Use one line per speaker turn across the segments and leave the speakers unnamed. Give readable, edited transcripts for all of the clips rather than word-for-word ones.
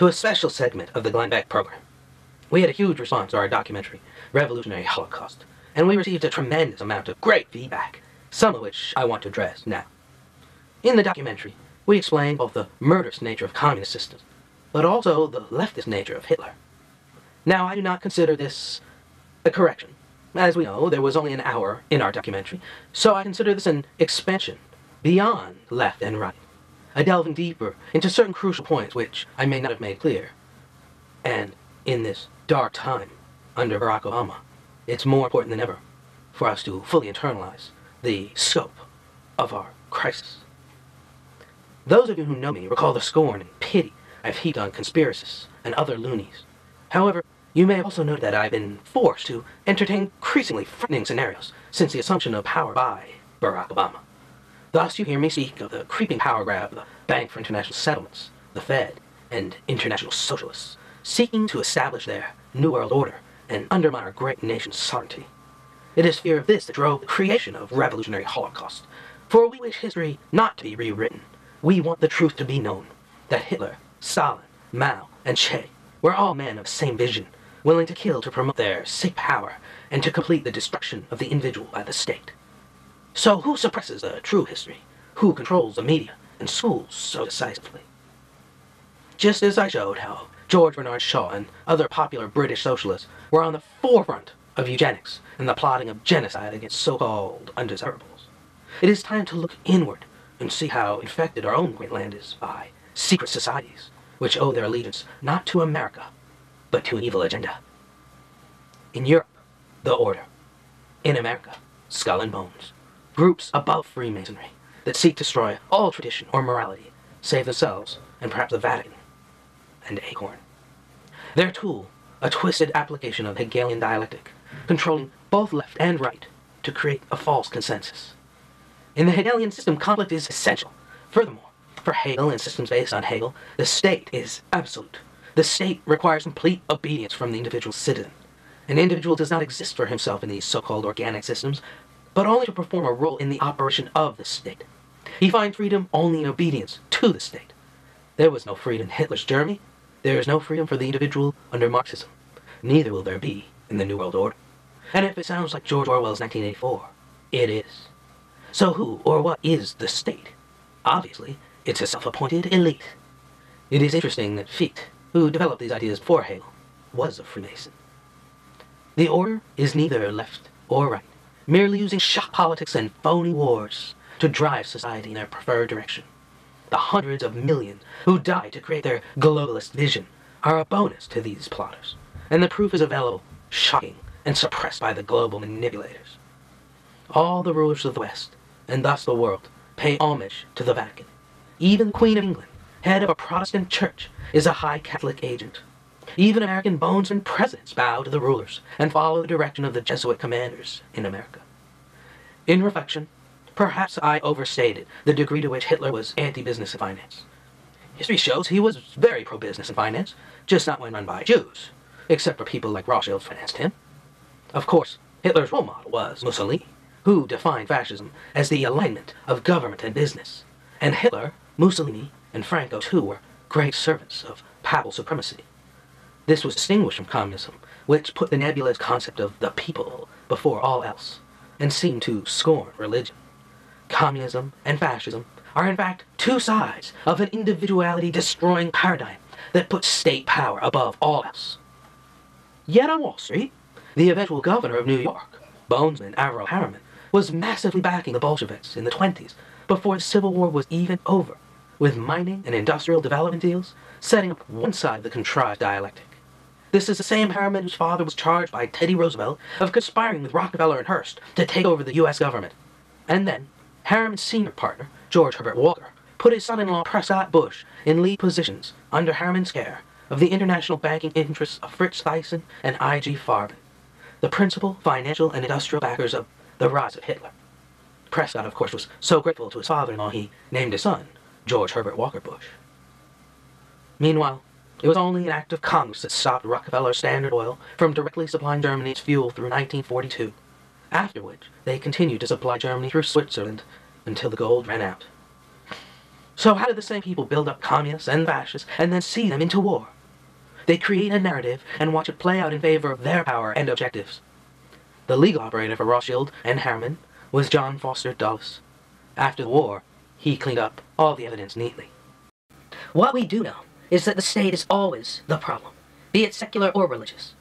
to a special segment of the Beck program. We had a huge response to our documentary, Revolutionary Holocaust, and we received a tremendous amount of great feedback, some of which I want to address now. In the documentary, we explain both the murderous nature of communist systems, but also the leftist nature of Hitler. Now, I do not consider this a correction. As we know, there was only an hour in our documentary, so I consider this an expansion beyond left and right, a delving deeper into certain crucial points which I may not have made clear. And in this dark time under Barack Obama, it's more important than ever for us to fully internalize the scope of our crisis. Those of you who know me recall the scorn and pity I've heaped on conspiracists and other loonies. However, you may have also noted that I've been forced to entertain increasingly frightening scenarios since the assumption of power by Barack Obama. Thus, you hear me speak of the creeping power grab of the Bank for International Settlements, the Fed, and international socialists, seeking to establish their New World Order and undermine our great nation's sovereignty. It is fear of this that drove the creation of Revolutionary Holocaust, for we wish history not to be rewritten. We want the truth to be known, that Hitler, Stalin, Mao, and Che were all men of the same vision, willing to kill to promote their sick power and to complete the destruction of the individual by the state. So who suppresses the true history? Who controls the media and schools so decisively? Just as I showed how George Bernard Shaw and other popular British socialists were on the forefront of eugenics and the plotting of genocide against so-called undesirables, it is time to look inward and see how infected our own great land is by secret societies, which owe their allegiance not to America, but to an evil agenda. In Europe, the Order. In America, Skull and Bones. Groups above Freemasonry that seek to destroy all tradition or morality, save themselves and perhaps the Vatican and Acorn. Their tool, a twisted application of Hegelian dialectic, controlling both left and right to create a false consensus. In the Hegelian system, conflict is essential. Furthermore, for Hegel and systems based on Hegel, the state is absolute. The state requires complete obedience from the individual citizen. An individual does not exist for himself in these so-called organic systems, but only to perform a role in the operation of the state. He finds freedom only in obedience to the state. There was no freedom in Hitler's Germany. There is no freedom for the individual under Marxism. Neither will there be in the New World Order. And if it sounds like George Orwell's 1984, it is. So who or what is the state? Obviously, it's a self-appointed elite. It is interesting that Fichte, who developed these ideas before Hegel, was a Freemason. The order is neither left or right, merely using shock politics and phony wars to drive society in their preferred direction. The hundreds of millions who died to create their globalist vision are a bonus to these plotters, and the proof is available, shocking, and suppressed by the global manipulators. All the rulers of the West, and thus the world, pay homage to the Vatican. Even the Queen of England, head of a Protestant church, is a high Catholic agent. Even American bonesmen presidents bow to the rulers and follow the direction of the Jesuit commanders in America. In reflection, perhaps I overstated the degree to which Hitler was anti-business and finance. History shows he was very pro-business and finance, just not when run by Jews, except for people like Rothschild financed him. Of course, Hitler's role model was Mussolini, who defined fascism as the alignment of government and business, and Hitler, Mussolini, and Franco too were great servants of papal supremacy. This was distinguished from communism, which put the nebulous concept of the people before all else, and seemed to scorn religion. Communism and fascism are in fact two sides of an individuality-destroying paradigm that puts state power above all else. Yet on Wall Street, the eventual governor of New York, bonesman Averell Harriman, was massively backing the Bolsheviks in the 1920s before the Civil War was even over, with mining and industrial development deals setting up one side of the contrived dialectic. This is the same Harriman whose father was charged by Teddy Roosevelt of conspiring with Rockefeller and Hearst to take over the U.S. government. And then, Harriman's senior partner, George Herbert Walker, put his son-in-law Prescott Bush in lead positions under Harriman's care of the international banking interests of Fritz Thyssen and I.G. Farben, the principal financial and industrial backers of the rise of Hitler. Prescott, of course, was so grateful to his father-in-law he named his son George Herbert Walker Bush. Meanwhile, it was only an act of Congress that stopped Rockefeller Standard Oil from directly supplying Germany its fuel through 1942, after which they continued to supply Germany through Switzerland until the gold ran out. So how do the same people build up communists and fascists and then see them into war? They create a narrative and watch it play out in favor of their power and objectives. The legal operator for Rothschild and Harriman was John Foster Dulles. After the war, he cleaned up all the evidence neatly.
What we do know is that the state is always the problem, be it secular or religious.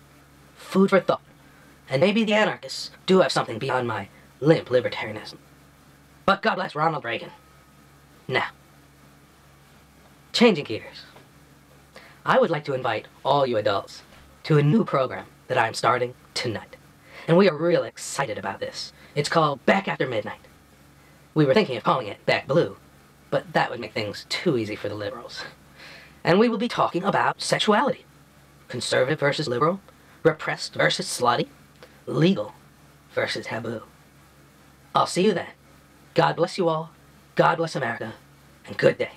Food for thought. And maybe the anarchists do have something beyond my limp libertarianism. But God bless Ronald Reagan. Now, changing gears. I would like to invite all you adults to a new program that I am starting tonight. And we are real excited about this. It's called Beck After Midnight. We were thinking of calling it Beck Blue, but that would make things too easy for the liberals. And we will be talking about sexuality. Conservative versus liberal, repressed versus slutty, legal versus taboo. I'll see you then. God bless you all, God bless America, and good day.